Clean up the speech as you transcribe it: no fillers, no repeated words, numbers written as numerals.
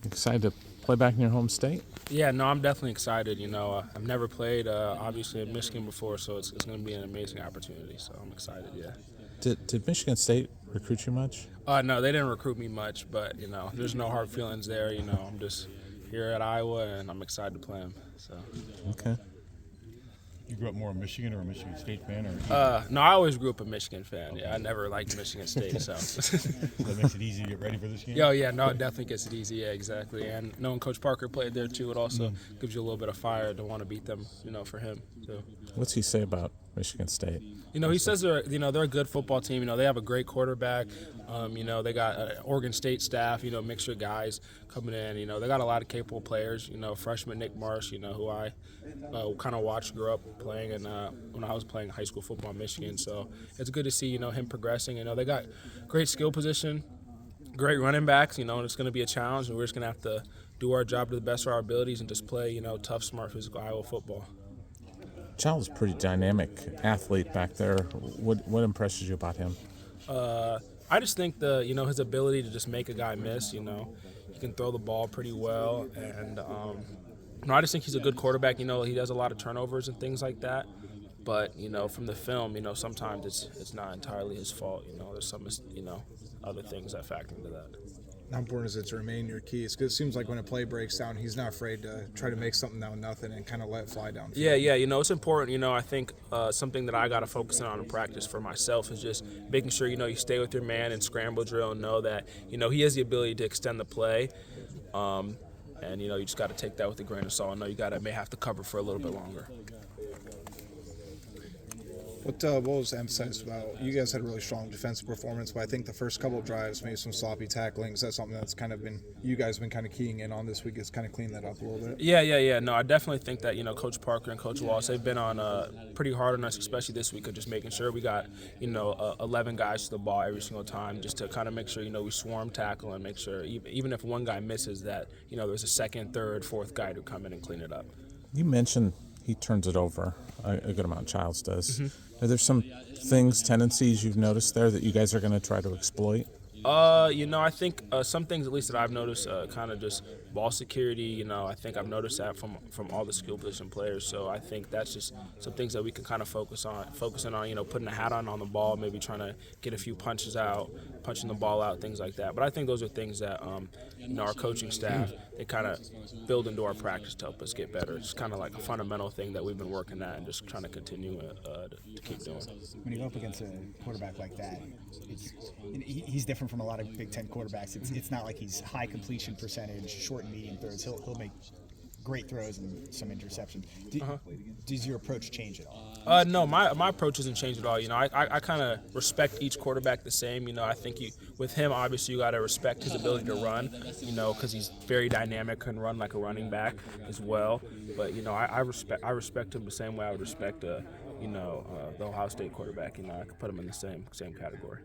Excited to play back in your home state? Yeah, no, I'm definitely excited. I've never played, obviously, in Michigan before, so it's going to be an amazing opportunity. So I'm excited, yeah. Did Michigan State recruit you much? No, they didn't recruit me much, but, there's no hard feelings there. I'm just here at Iowa, and I'm excited to play them. So. Okay. You grew up more a Michigan or a Michigan State fan? No, I always grew up a Michigan fan. Yeah, I never liked Michigan State, so. That makes it easy to get ready for this game? Yeah, no, it definitely gets it easy. Yeah, exactly. And knowing Coach Parker played there, too, it also gives you a little bit of fire to want to beat them, for him, too. What's he say about Michigan State? He says they're a good football team. They have a great quarterback. They got an Oregon State staff, mixture of guys coming in. They got a lot of capable players. Freshman Nick Marsh, who I kind of watched grow up playing and when I was playing high school football in Michigan. So it's good to see, him progressing. They got great skill position, great running backs, and it's going to be a challenge, and we're just going to have to do our job to the best of our abilities and just play, tough, smart, physical Iowa football. Child's a pretty dynamic athlete back there. What impresses you about him? I just think his ability to just make a guy miss. He can throw the ball pretty well, and I just think he's a good quarterback. He does a lot of turnovers and things like that. But from the film, sometimes it's not entirely his fault. There's some other things that factor into that. How important is it to remain your keys? Because it seems like when a play breaks down, he's not afraid to try to make something out of nothing and kind of let it fly down. Yeah, it's important. I think something that I got to focus on in practice for myself is just making sure, you stay with your man and scramble drill and know that, he has the ability to extend the play. And, you just got to take that with a grain of salt. I know you may have to cover for a little bit longer. What was emphasized about? You guys had a really strong defensive performance, but I think the first couple of drives, maybe some sloppy tackling. Is that something that's kind of you guys have been kind of keying in on this week? Is kind of clean that up a little bit? Yeah. No, I definitely think that, Coach Parker and Coach Wallace, they've been on pretty hard on us, especially this week, of just making sure we got, 11 guys to the ball every single time, just to kind of make sure, we swarm tackle and make sure, even if one guy misses, that, there's a second, third, fourth guy to come in and clean it up. You mentioned he turns it over a good amount. Childs does. Are there some tendencies you've noticed there that you guys are going to try to exploit? I think some things, at least that I've noticed, kind of just ball security. I think I've noticed that from all the skill position players. So I think that's just some things that we can kind of focusing on, putting a hat on the ball, maybe trying to get a few punches out, punching the ball out, things like that. But I think those are things that, our coaching staff, they kind of build into our practice to help us get better. It's kind of like a fundamental thing that we've been working at and just trying to continue to keep doing. When you go up against a quarterback like that, he's different from a lot of Big Ten quarterbacks. It's not like he's high completion percentage, short and medium throws. He'll make great throws and some interception. Does your approach change at all? No, my approach hasn't changed at all. I kind of respect each quarterback the same. I think with him, obviously, you got to respect his ability to run, because he's very dynamic, can run like a running back as well. But, I respect him the same way I would respect, the Ohio State quarterback. I could put him in the same category.